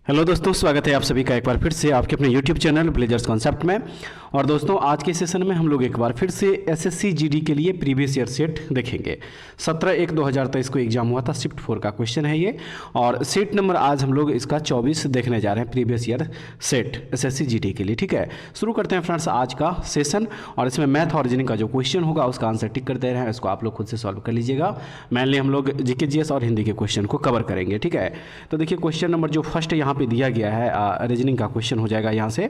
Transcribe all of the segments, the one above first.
Hello दोस्तों, स्वागत है आप सभी का एक बार फिर से आपके अपने YouTube चैनल विलेजर्स कॉन्सेप्ट में। और दोस्तों, आज के सेशन में हम लोग एक बार फिर से एसएससी जीडी के लिए प्रीवियस ईयर सेट देखेंगे। 17/1/2023 को एग्जाम हुआ था, शिफ्ट 4 का क्वेश्चन है ये। और सेट नंबर आज हम लोग इसका 24 देखने जा रहे हैं, previous year set SSC GD के लिए। ठीक है, शुरू करते हैं फ्रेंड्स आज का सेशन। और इसमें मैथ और रीजनिंग का जो क्वेश्चन होगा उसका आंसर टिक कर दे रहे हैं, इसको आप लोग खुद से सॉल्व कर लीजिएगा। मेनली हम लोग जीके जीएस और हिंदी के क्वेश्चन को कवर करेंगे। ठीक है, तो देखिए क्वेश्चन नंबर जो फर्स्ट यहाँ पे दिया गया है, रीजनिंग का क्वेश्चन हो जाएगा। यहाँ से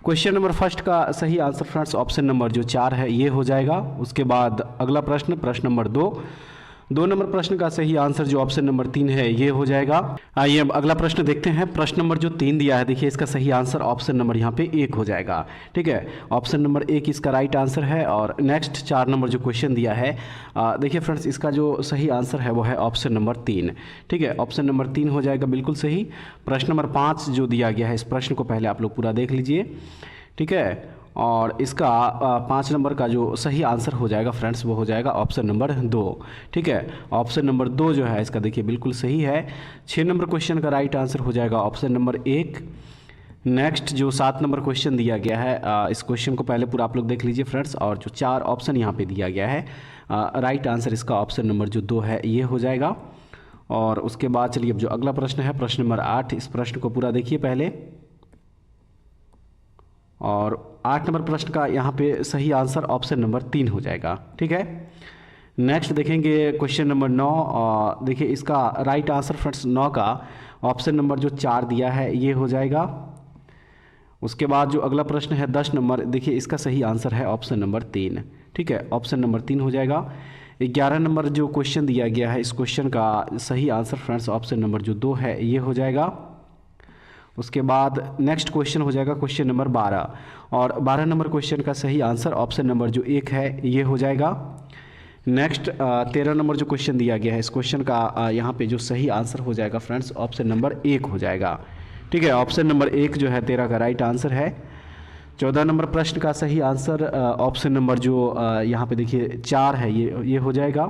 क्वेश्चन नंबर फर्स्ट का सही आंसर फ्रेंड्स ऑप्शन नंबर जो 4 है ये हो जाएगा। उसके बाद अगला प्रश्न, प्रश्न नंबर 2 नंबर प्रश्न का सही आंसर जो ऑप्शन नंबर 3 है ये हो जाएगा। आइए अब अगला प्रश्न देखते हैं। प्रश्न नंबर जो 3 दिया है, देखिए इसका सही आंसर ऑप्शन नंबर यहाँ पे 1 हो जाएगा। ठीक है, ऑप्शन नंबर 1 इसका राइट आंसर है। और नेक्स्ट 4 नंबर जो क्वेश्चन दिया है, देखिए फ्रेंड्स इसका जो सही आंसर है वो है ऑप्शन नंबर 3। ठीक है, ऑप्शन नंबर 3 हो जाएगा बिल्कुल सही। प्रश्न नंबर 5 जो दिया गया है, इस प्रश्न को पहले आप लोग पूरा देख लीजिए। ठीक है, और इसका 5 नंबर का जो सही आंसर हो जाएगा फ्रेंड्स वो हो जाएगा ऑप्शन नंबर 2। ठीक है, ऑप्शन नंबर 2 जो है इसका देखिए बिल्कुल सही है। 6 नंबर क्वेश्चन का राइट आंसर हो जाएगा ऑप्शन नंबर 1। नेक्स्ट जो 7 नंबर क्वेश्चन दिया गया है, इस क्वेश्चन को पहले पूरा आप लोग देख लीजिए फ्रेंड्स। और जो 4 ऑप्शन यहाँ पे दिया गया है, राइट आंसर इसका ऑप्शन नंबर जो 2 है ये हो जाएगा। और उसके बाद चलिए अब जो अगला प्रश्न है, प्रश्न नंबर 8, इस प्रश्न को पूरा देखिए पहले। और 8 नंबर प्रश्न का यहाँ पे सही आंसर ऑप्शन नंबर 3 हो जाएगा। ठीक है, नेक्स्ट देखेंगे क्वेश्चन नंबर 9। देखिए इसका राइट आंसर फ्रेंड्स 9 का ऑप्शन नंबर जो 4 दिया है ये हो जाएगा। उसके बाद जो अगला प्रश्न है 10 नंबर, देखिए इसका सही आंसर है ऑप्शन नंबर 3। ठीक है, ऑप्शन नंबर 3 हो जाएगा। 11 नंबर जो क्वेश्चन दिया गया है, इस क्वेश्चन का सही आंसर फ्रेंड्स ऑप्शन नंबर जो 2 है ये हो जाएगा। उसके बाद नेक्स्ट क्वेश्चन हो जाएगा क्वेश्चन नंबर 12। और 12 नंबर क्वेश्चन का सही आंसर ऑप्शन नंबर जो 1 है ये हो जाएगा। नेक्स्ट 13 नंबर जो क्वेश्चन दिया गया है, इस क्वेश्चन का यहाँ पे जो सही आंसर हो जाएगा फ्रेंड्स ऑप्शन नंबर 1 हो जाएगा। ठीक है, ऑप्शन नंबर 1 जो है 13 का राइट आंसर है। 14 नंबर प्रश्न का सही आंसर ऑप्शन नंबर जो यहाँ पे देखिए 4 है ये हो जाएगा।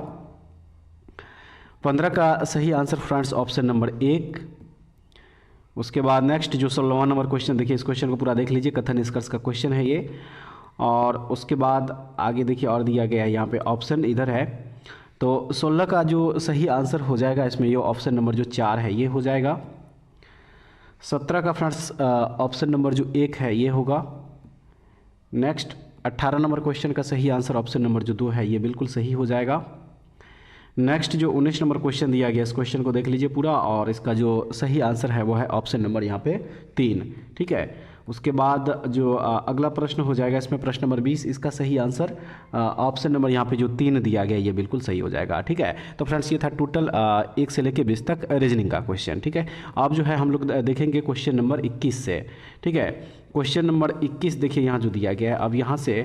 15 का सही आंसर फ्रेंड्स ऑप्शन नंबर 1। उसके बाद नेक्स्ट जो 16वां नंबर क्वेश्चन, देखिए इस क्वेश्चन को पूरा देख लीजिए, कथन निष्कर्ष का क्वेश्चन है ये। और उसके बाद आगे देखिए और दिया गया है यहाँ पे ऑप्शन इधर है। तो 16 का जो सही आंसर हो जाएगा इसमें ये ऑप्शन नंबर जो 4 है ये हो जाएगा। 17 का फ्रेंड्स ऑप्शन नंबर जो 1 है ये होगा। नेक्स्ट 18 नंबर क्वेश्चन का सही आंसर ऑप्शन नंबर जो 2 है ये बिल्कुल सही हो जाएगा। नेक्स्ट जो 19 नंबर क्वेश्चन दिया गया, इस क्वेश्चन को देख लीजिए पूरा। और इसका जो सही आंसर है वो है ऑप्शन नंबर यहाँ पे 3। ठीक है, उसके बाद जो अगला प्रश्न हो जाएगा इसमें प्रश्न नंबर 20, इसका सही आंसर ऑप्शन नंबर यहाँ पे जो 3 दिया गया ये बिल्कुल सही हो जाएगा। ठीक है, तो फ्रेंड्स ये था टोटल 1 से लेकर 20 तक रीजनिंग का क्वेश्चन। ठीक है, अब जो है हम लोग देखेंगे क्वेश्चन नंबर 21 से। ठीक है, क्वेश्चन नंबर 21 देखिए यहाँ जो दिया गया है, अब यहाँ से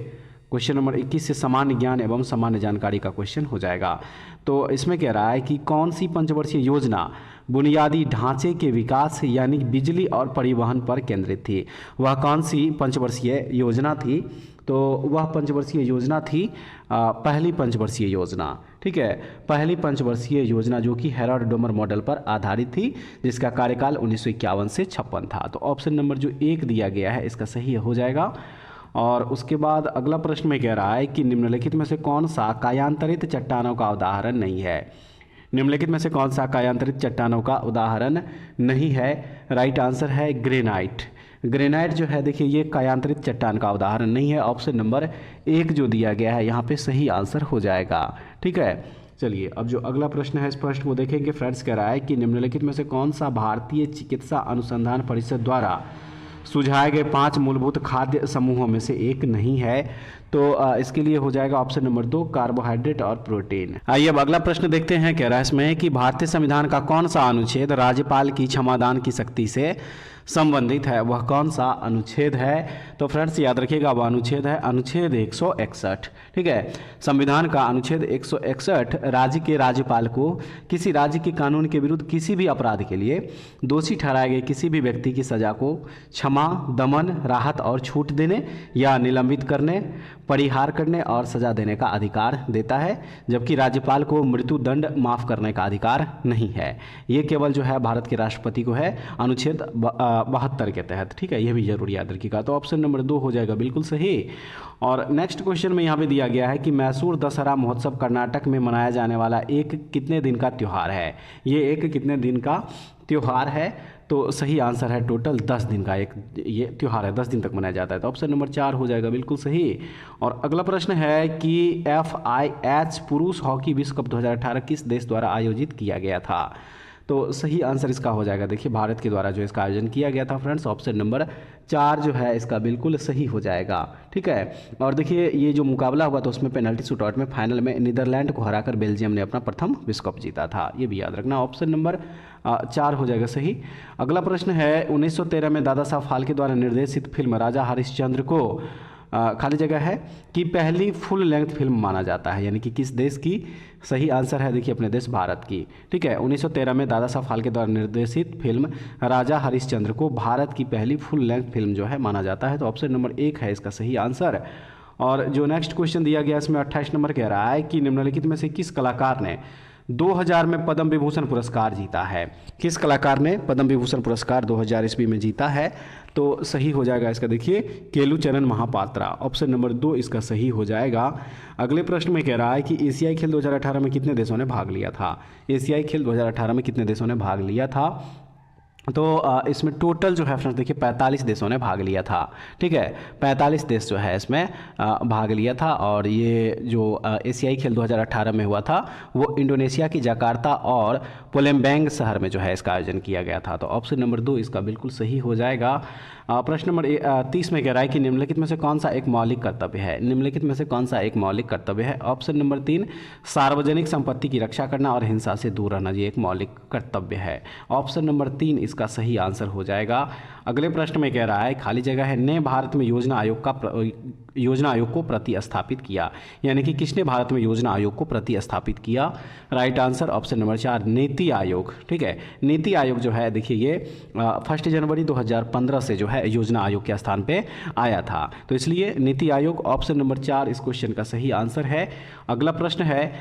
क्वेश्चन नंबर 21 से सामान्य ज्ञान एवं सामान्य जानकारी का क्वेश्चन हो जाएगा। तो इसमें कह रहा है कि कौन सी पंचवर्षीय योजना बुनियादी ढांचे के विकास यानी बिजली और परिवहन पर केंद्रित थी। वह कौन सी पंचवर्षीय योजना थी? तो वह पंचवर्षीय योजना थी पहली पंचवर्षीय योजना। ठीक है, पहली पंचवर्षीय योजना जो कि हेरोल्ड डोमर मॉडल पर आधारित थी, जिसका कार्यकाल 1951 से 56 था। तो ऑप्शन नंबर जो 1 दिया गया है इसका सही हो जाएगा। और उसके बाद अगला प्रश्न में कह रहा है कि निम्नलिखित में से कौन सा कायांतरित चट्टानों का उदाहरण नहीं है? निम्नलिखित में से कौन सा कायांतरित चट्टानों का उदाहरण नहीं है? राइट आंसर है ग्रेनाइट। ग्रेनाइट जो है देखिए ये कायांतरित चट्टान का उदाहरण नहीं है। ऑप्शन नंबर 1 जो दिया गया है यहाँ पे सही आंसर हो जाएगा। ठीक है, चलिए अब जो अगला प्रश्न है इस प्रश्न को देखेंगे। फ्रेंड्स कह रहा है कि निम्नलिखित में से कौन सा भारतीय चिकित्सा अनुसंधान परिषद द्वारा सुझाए गए 5 मूलभूत खाद्य समूहों में से एक नहीं है? तो इसके लिए हो जाएगा ऑप्शन नंबर 2 कार्बोहाइड्रेट और प्रोटीन। आइए अब अगला प्रश्न देखते हैं। कह रहा है इसमें कि भारतीय संविधान का कौन सा अनुच्छेद राज्यपाल की क्षमादान की शक्ति से संबंधित है? वह कौन सा अनुच्छेद है? तो फ्रेंड्स याद रखिएगा वह अनुच्छेद है अनुच्छेद 161। ठीक है, संविधान का अनुच्छेद 161 राज्य के राज्यपाल को किसी राज्य के कानून के विरुद्ध किसी भी अपराध के लिए दोषी ठहराए गए किसी भी व्यक्ति की सजा को क्षमा, दमन, राहत और छूट देने या निलंबित करने, परिहार करने और सजा देने का अधिकार देता है, जबकि राज्यपाल को मृत्युदंड माफ करने का अधिकार नहीं है। ये केवल जो है भारत के राष्ट्रपति को है, अनुच्छेद 72 के तहत। ठीक है, ये भी जरूर याद रखिएगा। तो ऑप्शन नंबर 2 हो जाएगा बिल्कुल सही। और नेक्स्ट क्वेश्चन में यहाँ पे दिया गया है कि मैसूर दशहरा महोत्सव कर्नाटक में मनाया जाने वाला एक कितने दिन का त्यौहार है। ये एक कितने दिन का त्यौहार है? तो सही आंसर है टोटल 10 दिन का एक ये त्यौहार है, 10 दिन तक मनाया जाता है। तो ऑप्शन नंबर 4 हो जाएगा बिल्कुल सही। और अगला प्रश्न है कि FIH पुरुष हॉकी विश्व कप 2018 किस देश द्वारा आयोजित किया गया था? तो सही आंसर इसका हो जाएगा, देखिए भारत के द्वारा जो इसका आयोजन किया गया था फ्रेंड्स। ऑप्शन नंबर 4 जो है इसका बिल्कुल सही हो जाएगा। ठीक है, और देखिए ये जो मुकाबला हुआ तो उसमें पेनल्टी शूटआउट में फाइनल में नीदरलैंड को हराकर बेल्जियम ने अपना प्रथम विश्व कप जीता था। ये भी याद रखना। ऑप्शन नंबर 4 हो जाएगा सही। अगला प्रश्न है 1913 में दादा साहब फाल्के द्वारा निर्देशित फिल्म राजा हरिश्चंद्र को खाली जगह है कि पहली फुल लेंथ फिल्म माना जाता है, यानी कि किस देश की? सही आंसर है देखिए अपने देश भारत की। ठीक है, 1913 में दादा साहब फाल्के द्वारा निर्देशित फिल्म राजा हरिश्चंद्र को भारत की पहली फुल लेंथ फिल्म जो है माना जाता है। तो ऑप्शन नंबर 1 है इसका सही आंसर। और जो नेक्स्ट क्वेश्चन दिया गया इसमें 28 नंबर कह रहा है कि निम्नलिखित में से किस कलाकार ने 2000 में पद्म विभूषण पुरस्कार जीता है? किस कलाकार ने पद्म विभूषण पुरस्कार 2000 ईस्वी में जीता है? तो सही हो जाएगा इसका देखिए केलुचरण महापात्रा। ऑप्शन नंबर 2 इसका सही हो जाएगा। अगले प्रश्न में कह रहा है कि एशियाई खेल 2018 में कितने देशों ने भाग लिया था? एशियाई खेल 2018 में कितने देशों ने भाग लिया था? तो इसमें टोटल जो है फ्रेंड्स देखिए 45 देशों ने भाग लिया था। ठीक है, 45 देश जो है इसमें भाग लिया था। और ये जो एशियाई खेल 2018 में हुआ था वो इंडोनेशिया की जकार्ता और पोलेम्बैंग शहर में जो है इसका आयोजन किया गया था। तो ऑप्शन नंबर 2 इसका बिल्कुल सही हो जाएगा। प्रश्न नंबर 30 में कह रहा है कि निम्नलिखित में से कौन सा एक मौलिक कर्तव्य है? निम्नलिखित में से कौन सा एक मौलिक कर्तव्य है? ऑप्शन नंबर 3 सार्वजनिक संपत्ति की रक्षा करना और हिंसा से दूर रहना, ये एक मौलिक कर्तव्य है। ऑप्शन नंबर 3 इसका सही आंसर हो जाएगा। अगले प्रश्न में कह रहा है खाली जगह है ने भारत में योजना आयोग को प्रतिस्थापित किया, यानी कि किसने भारत में योजना आयोग को प्रतिस्थापित किया? Right answer option number 4 NITI Aayog. ठीक है, नीति आयोग जो है देखिए ये 1 जनवरी 2015 से जो है योजना आयोग के स्थान पे आया था, तो इसलिए नीति आयोग ऑप्शन नंबर 4 इस क्वेश्चन का सही आंसर है। अगला प्रश्न है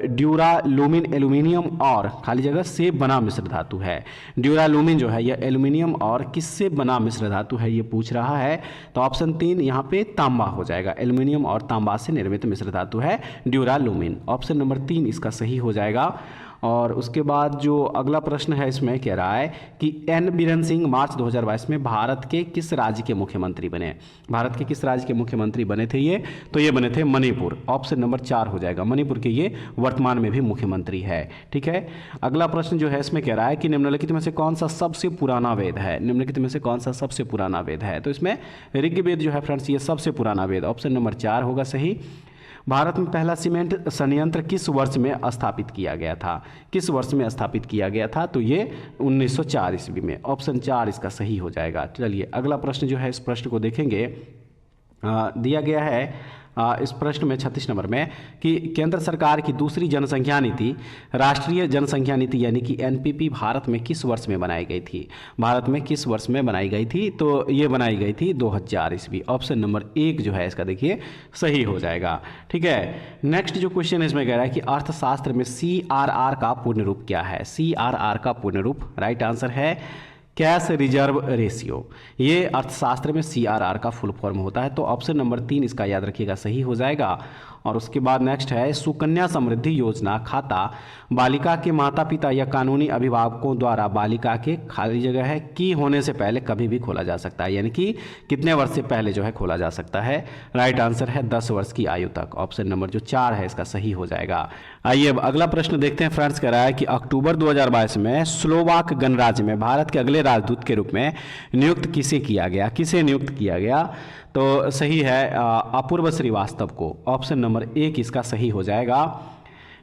ड्यूरालुमिन एल्यूमिनियम और खाली जगह से बना मिश्र धातु है। ड्यूरालुमिन जो है यह एल्यूमिनियम और किससे बना मिश्र धातु है ये पूछ रहा है। तो ऑप्शन 3 यहाँ पे तांबा हो जाएगा। एल्यूमिनियम और तांबा से निर्मित मिश्र धातु है ड्यूरालुमिन। ऑप्शन नंबर 3 इसका सही हो जाएगा। और उसके बाद जो अगला प्रश्न है इसमें कह रहा है कि एन बीरेन सिंह मार्च 2022 में भारत के किस राज्य के मुख्यमंत्री बने? भारत के किस राज्य के मुख्यमंत्री बने थे ये? तो ये बने थे मणिपुर। ऑप्शन नंबर 4 हो जाएगा। मणिपुर के ये वर्तमान में भी मुख्यमंत्री है। ठीक है, अगला प्रश्न जो है इसमें कह रहा है कि निम्नलिखित में से कौन सा सबसे पुराना वेद है? निम्नलिखित में से कौन सा सबसे पुराना वेद है? तो इसमें ऋग्वेद जो है फ्रेंड्स ये सबसे पुराना वेद। ऑप्शन नंबर 4 होगा सही। भारत में पहला सीमेंट संयंत्र किस वर्ष में स्थापित किया गया था? किस वर्ष में स्थापित किया गया था? तो ये 1904 ईस्वी में। ऑप्शन 4 इसका सही हो जाएगा। चलिए अगला प्रश्न जो है इस प्रश्न को देखेंगे। दिया गया है इस प्रश्न में 36 नंबर में कि केंद्र सरकार की दूसरी जनसंख्या नीति राष्ट्रीय जनसंख्या नीति यानी कि NPP भारत में किस वर्ष में बनाई गई थी? भारत में किस वर्ष में बनाई गई थी? तो ये बनाई गई थी 2004 ईस्वी। ऑप्शन नंबर 1 जो है इसका देखिए सही हो जाएगा। ठीक है, नेक्स्ट जो क्वेश्चन इसमें कह रहा है कि अर्थशास्त्र में CRR का पूर्ण रूप क्या है? CRR का पूर्ण रूप राइट आंसर है कैश रिजर्व रेशियो। ये अर्थशास्त्र में CRR का फुल फॉर्म होता है। तो ऑप्शन नंबर 3 इसका याद रखिएगा सही हो जाएगा। और उसके बाद नेक्स्ट है सुकन्या समृद्धि योजना खाता बालिका के माता पिता या कानूनी अभिभावकों द्वारा बालिका के खाली जगह है की होने से पहले कभी भी खोला जा सकता है, यानी कि कितने वर्ष से पहले जो है खोला जा सकता है? राइट आंसर है 10 वर्ष की आयु तक। ऑप्शन नंबर जो 4 है इसका सही हो जाएगा। आइए अब अगला प्रश्न देखते हैं फ्रेंड्स। कह रहा है कि अक्टूबर 2022 में स्लोवाक गणराज्य में भारत के अगले राजदूत के रूप में नियुक्त किसे किया गया? किसे नियुक्त किया गया? तो सही है अपूर्व श्रीवास्तव को। ऑप्शन नंबर 1 इसका सही हो जाएगा।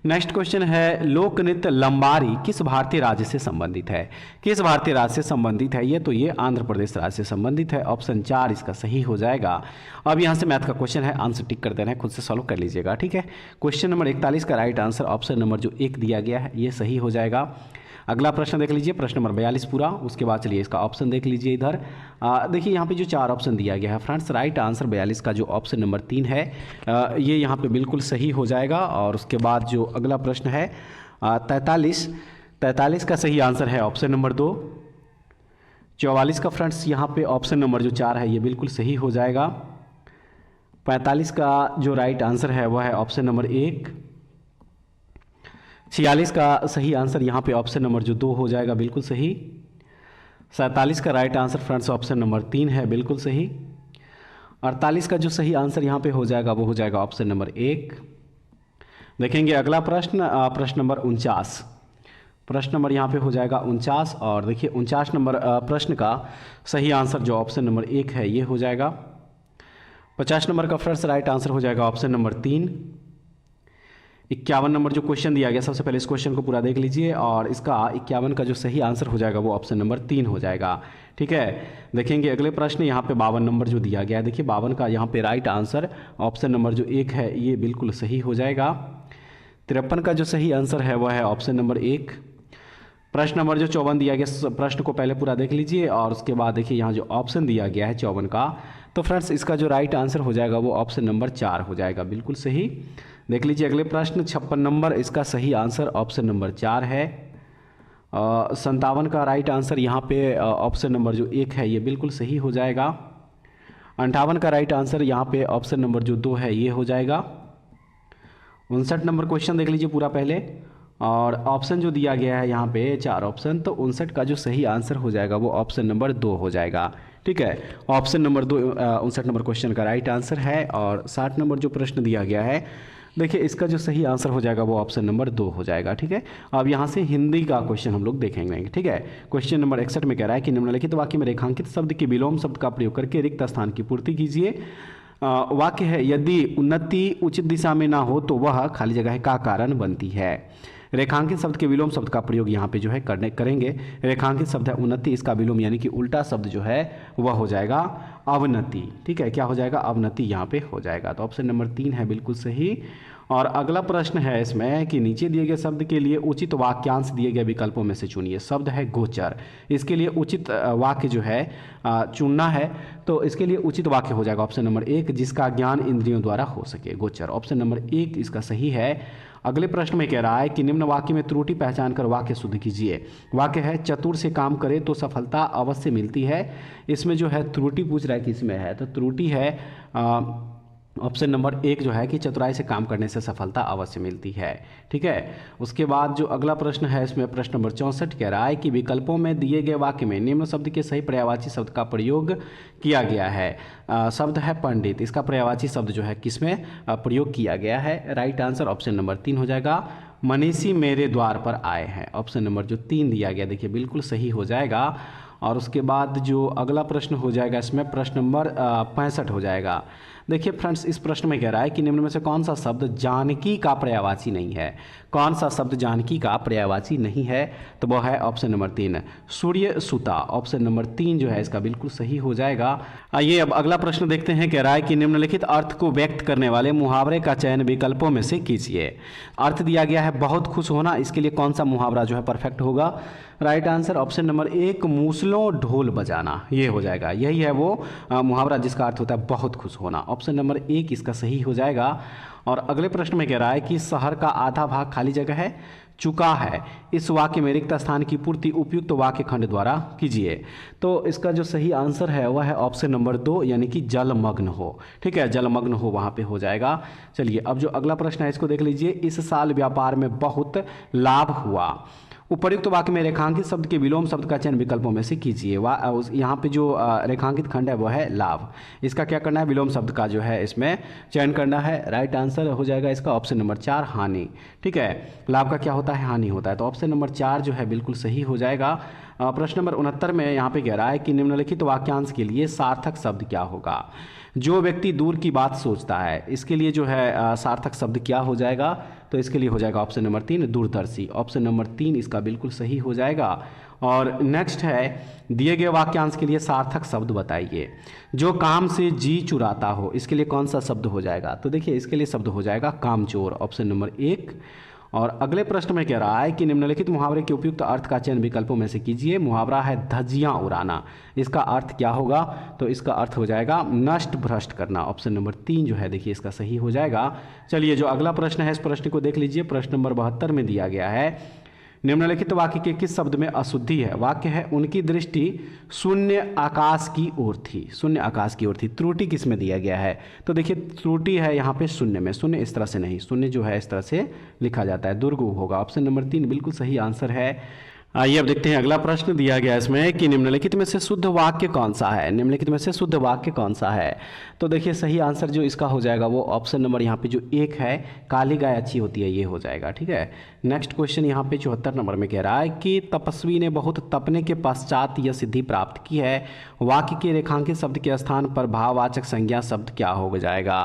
नेक्स्ट क्वेश्चन है लोक नृत्य लंबारी किस भारतीय राज्य से संबंधित है? किस भारतीय राज्य से संबंधित है ये? तो ये आंध्र प्रदेश राज्य से संबंधित है। ऑप्शन 4 इसका सही हो जाएगा। अब यहाँ से मैथ का क्वेश्चन है, आंसर टिक कर देना है, खुद से सॉल्व कर लीजिएगा। ठीक है, क्वेश्चन नंबर 41 का राइट आंसर ऑप्शन नंबर जो 1 दिया गया है ये सही हो जाएगा। अगला प्रश्न देख लीजिए, प्रश्न नंबर 42 पूरा। उसके बाद चलिए इसका ऑप्शन देख लीजिए इधर। देखिए यहाँ पे जो 4 ऑप्शन दिया गया है फ्रेंड्स, राइट आंसर 42 का जो ऑप्शन नंबर 3 है ये यहाँ पे बिल्कुल सही हो जाएगा। और उसके बाद जो अगला प्रश्न है 43 का सही आंसर है ऑप्शन नंबर 2। 44 का फ्रेंड्स यहाँ पे ऑप्शन नंबर जो 4 है ये बिल्कुल सही हो जाएगा। 45 का जो राइट आंसर है वह है ऑप्शन नंबर 1। 46 का सही आंसर यहाँ पे ऑप्शन नंबर जो 2 हो जाएगा बिल्कुल सही। 47 का right answer friends option number 3 है बिल्कुल सही। 48 का जो सही आंसर यहाँ पे हो जाएगा वो हो जाएगा ऑप्शन नंबर 1। देखेंगे अगला प्रश्न, प्रश्न नंबर 49। प्रश्न नंबर यहाँ पे हो जाएगा 49। और देखिए 49 नंबर प्रश्न का सही आंसर जो ऑप्शन नंबर 1 है ये हो जाएगा। 50 नंबर का फ्रेंड्स राइट आंसर हो जाएगा ऑप्शन नंबर 3। 51 नंबर जो क्वेश्चन दिया गया, सबसे पहले इस क्वेश्चन को पूरा देख लीजिए और इसका 51 का जो सही आंसर हो जाएगा वो ऑप्शन नंबर 3 हो जाएगा। ठीक है, देखेंगे अगले प्रश्न यहाँ पे 52 नंबर जो दिया गया है, देखिए 52 का यहाँ पे राइट आंसर ऑप्शन नंबर जो 1 है ये बिल्कुल सही हो जाएगा। 53 का जो सही आंसर है वह है ऑप्शन नंबर 1। प्रश्न नंबर जो 54 दिया गया, प्रश्न को पहले पूरा देख लीजिए और उसके बाद देखिए यहाँ जो ऑप्शन दिया गया है 54 का, तो फ्रेंड्स इसका जो राइट आंसर हो जाएगा वो ऑप्शन नंबर 4 हो जाएगा बिल्कुल सही। देख लीजिए अगले प्रश्न 56 नंबर, इसका सही आंसर ऑप्शन नंबर 4 है। 57 का राइट आंसर यहाँ पे ऑप्शन नंबर जो 1 है ये बिल्कुल सही हो जाएगा। 58 का राइट आंसर यहाँ पे ऑप्शन नंबर जो 2 है ये हो जाएगा। 59 नंबर क्वेश्चन देख लीजिए पूरा पहले और ऑप्शन जो दिया गया है यहाँ पे 4 ऑप्शन, तो 59 का जो सही आंसर हो जाएगा वो ऑप्शन नंबर 2 हो जाएगा। ठीक है, ऑप्शन नंबर 2 59 नंबर क्वेश्चन का राइट आंसर है। और 60 नंबर जो प्रश्न दिया गया है, देखिए इसका जो सही आंसर हो जाएगा वो ऑप्शन नंबर 2 हो जाएगा। ठीक है, अब यहाँ से हिंदी का क्वेश्चन हम लोग देखेंगे। ठीक है, क्वेश्चन नंबर 61 में कह रहा है कि निम्नलिखित वाक्य में रेखांकित शब्द के विलोम शब्द का प्रयोग करके रिक्त स्थान की पूर्ति कीजिए। वाक्य है, यदि उन्नति उचित दिशा में ना हो तो वह खाली जगह का कारण बनती है। रेखांकित शब्द के विलोम शब्द का प्रयोग यहाँ पे जो है करेंगे। रेखांकित शब्द है उन्नति, इसका विलोम यानी कि उल्टा शब्द जो है वह हो जाएगा अवनति। ठीक है, क्या हो जाएगा? अवनति यहाँ पे हो जाएगा। तो ऑप्शन नंबर 3 है बिल्कुल सही। और अगला प्रश्न है इसमें कि नीचे दिए गए शब्द के लिए उचित वाक्यांश दिए गए विकल्पों में से चुनिए। शब्द है गोचर, इसके लिए उचित वाक्य जो है चुनना है। तो इसके लिए उचित वाक्य हो जाएगा ऑप्शन नंबर 1, जिसका ज्ञान इंद्रियों द्वारा हो सके। गोचर ऑप्शन नंबर 1 इसका सही है। अगले प्रश्न में कह रहा है कि निम्न वाक्य में त्रुटि पहचान कर वाक्य शुद्ध कीजिए। वाक्य है, चतुर से काम करे तो सफलता अवश्य मिलती है। इसमें जो है त्रुटि पूछ रहा है कि इसमें है, तो त्रुटि है ऑप्शन नंबर 1 जो है कि चतुराई से काम करने से सफलता अवश्य मिलती है। ठीक है, उसके बाद जो अगला प्रश्न है इसमें प्रश्न नंबर 64 कह रहा है कि विकल्पों में दिए गए वाक्य में निम्न शब्द के सही पर्यायवाची शब्द का प्रयोग किया गया है। शब्द है पंडित, इसका पर्यायवाची शब्द जो है किसमें प्रयोग किया गया है? राइट आंसर ऑप्शन नंबर 3 हो जाएगा। मनीषी मेरे द्वार पर आए हैं, ऑप्शन नंबर जो 3 दिया गया, देखिए बिल्कुल सही हो जाएगा। और उसके बाद जो अगला प्रश्न हो जाएगा इसमें प्रश्न नंबर 65 हो जाएगा। देखिए फ्रेंड्स, इस प्रश्न में कह रहा है कि निम्न में से कौन सा शब्द जानकी का पर्यायवाची नहीं है? कौन सा शब्द जानकी का पर्यायवाची नहीं है? तो वह है ऑप्शन नंबर 3 सूर्य सुता। ऑप्शन नंबर 3 जो है इसका बिल्कुल सही हो जाएगा। आइए अब अगला प्रश्न देखते हैं। कह रहा है कि निम्नलिखित अर्थ को व्यक्त करने वाले मुहावरे का चयन विकल्पों में से कीजिए। अर्थ दिया गया है बहुत खुश होना, इसके लिए कौन सा मुहावरा जो है परफेक्ट होगा? राइट आंसर ऑप्शन नंबर 1 मूसलों ढोल बजाना, ये हो जाएगा। यही है वो मुहावरा जिसका अर्थ होता है बहुत खुश होना। ऑप्शन नंबर 1 इसका सही हो जाएगा। और अगले प्रश्न में कह रहा है कि शहर का आधा भाग खाली जगह है चुका है, इस वाक्य में रिक्त स्थान की पूर्ति उपयुक्त वाक्य खंड द्वारा कीजिए। तो इसका जो सही आंसर है वह है ऑप्शन नंबर 2 यानी कि जलमग्न हो। ठीक है, जलमग्न हो वहाँ पे हो जाएगा। चलिए अब जो अगला प्रश्न है इसको देख लीजिए। इस साल व्यापार में बहुत लाभ हुआ। उपर्युक्त वाक्य में रेखांकित शब्द के विलोम शब्द का चयन विकल्पों में से कीजिए। यहाँ पे जो रेखांकित खंड है वह है लाभ, इसका क्या करना है? विलोम शब्द का जो है इसमें चयन करना है। राइट आंसर हो जाएगा इसका ऑप्शन नंबर 4 हानि। ठीक है, लाभ का क्या होता है? हानि होता है। तो ऑप्शन नंबर 4 जो है बिल्कुल सही हो जाएगा। प्रश्न नंबर 69 में यहाँ पे कह रहा है कि निम्नलिखित वाक्यांश के लिए सार्थक शब्द क्या होगा? जो व्यक्ति दूर की बात सोचता है, इसके लिए जो है सार्थक शब्द क्या हो जाएगा? तो इसके लिए हो जाएगा ऑप्शन नंबर 3 दूरदर्शी। ऑप्शन नंबर 3 इसका बिल्कुल सही हो जाएगा। और नेक्स्ट है, दिए गए वाक्यांश के लिए सार्थक शब्द बताइए। जो काम से जी चुराता हो, इसके लिए कौन सा शब्द हो जाएगा? तो देखिए इसके लिए शब्द हो जाएगा कामचोर। Option number 1। और अगले प्रश्न में कह रहा है कि निम्नलिखित मुहावरे के उपयुक्त अर्थ का चयन विकल्पों में से कीजिए। मुहावरा है धज्जियां उड़ाना, इसका अर्थ क्या होगा? तो इसका अर्थ हो जाएगा नष्ट भ्रष्ट करना। ऑप्शन नंबर 3 जो है देखिए इसका सही हो जाएगा। चलिए जो अगला प्रश्न है इस प्रश्न को देख लीजिए। प्रश्न नंबर 72 में दिया गया है, निम्नलिखित वाक्य के किस शब्द में अशुद्धि है? वाक्य है उनकी दृष्टि शून्य आकाश की ओर थी। शून्य आकाश की ओर थी। त्रुटि किस में दिया गया है? तो देखिए त्रुटि है यहाँ पे शून्य में। शून्य इस तरह से नहीं, शून्य जो है इस तरह से लिखा जाता है, दुर्गु होगा। ऑप्शन नंबर 3 बिल्कुल सही आंसर है। आइए अब देखते हैं अगला प्रश्न दिया गया इसमें कि निम्नलिखित में से शुद्ध वाक्य कौन सा है? निम्नलिखित में से शुद्ध वाक्य कौन सा है? तो देखिए सही आंसर जो इसका हो जाएगा वो ऑप्शन नंबर यहाँ पे जो 1 है, काली गाय अच्छी होती है, ये हो जाएगा। ठीक है। नेक्स्ट क्वेश्चन यहाँ पे 74 नंबर में कह रहा है कि तपस्वी ने बहुत तपने के पश्चात यह सिद्धि प्राप्त की है। वाक्य के रेखांकित शब्द के स्थान पर भाववाचक संज्ञा शब्द क्या हो जाएगा?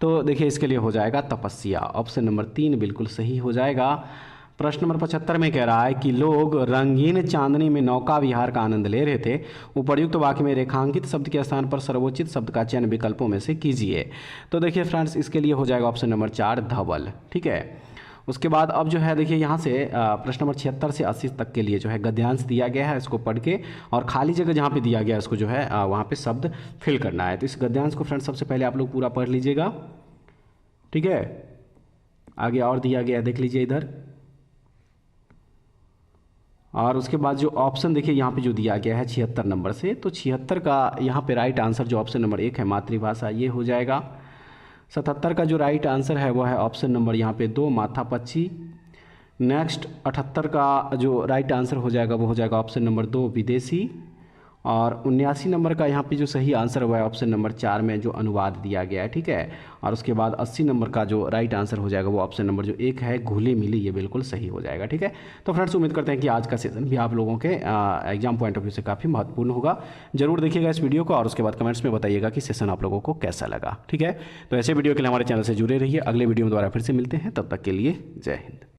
तो देखिए इसके लिए हो जाएगा तपस्या। ऑप्शन नंबर 3 बिल्कुल सही हो जाएगा। प्रश्न नंबर 75 में कह रहा है कि लोग रंगीन चांदनी में नौका विहार का आनंद ले रहे थे। उपर्युक्त वाक्य में रेखांकित शब्द के स्थान पर सर्वोचित शब्द का चयन विकल्पों में से कीजिए। तो देखिए फ्रेंड्स इसके लिए हो जाएगा ऑप्शन नंबर 4 धवल। ठीक है। उसके बाद अब जो है देखिए यहाँ से प्रश्न नंबर 76 से 80 तक के लिए जो है गद्यांश दिया गया है, इसको पढ़ के और खाली जगह जहाँ पे दिया गया है उसको जो है वहाँ पे शब्द फिल करना है। तो इस गद्यांश को फ्रेंड्स सबसे पहले आप लोग पूरा पढ़ लीजिएगा। ठीक है। आगे और दिया गया है, देख लीजिए इधर। और उसके बाद जो ऑप्शन देखिए यहाँ पे जो दिया गया है 76 नंबर से, तो 76 का यहाँ पे राइट आंसर जो ऑप्शन नंबर 1 है मातृभाषा, ये हो जाएगा। 77 का जो राइट आंसर है वो है ऑप्शन नंबर यहाँ पे 2 माथा पक्षी। नेक्स्ट 78 का जो राइट आंसर हो जाएगा वो हो जाएगा ऑप्शन नंबर 2 विदेशी। और 79 नंबर का यहाँ पे जो सही आंसर हुआ है ऑप्शन नंबर 4 में जो अनुवाद दिया गया है। ठीक है। और उसके बाद 80 नंबर का जो राइट आंसर हो जाएगा वो ऑप्शन नंबर जो 1 है घुली मिली, ये बिल्कुल सही हो जाएगा। ठीक है। तो फ्रेंड्स उम्मीद करते हैं कि आज का सेशन भी आप लोगों के एग्जाम पॉइंट ऑफ व्यू से काफ़ी महत्वपूर्ण होगा। जरूर देखिएगा इस वीडियो को और उसके बाद कमेंट्स में बताइएगा कि सेशन आप लोगों को कैसा लगा। ठीक है। तो ऐसे वीडियो के लिए हमारे चैनल से जुड़े रहिए। अगले वीडियो में दोबारा फिर से मिलते हैं, तब तक के लिए जय हिंद।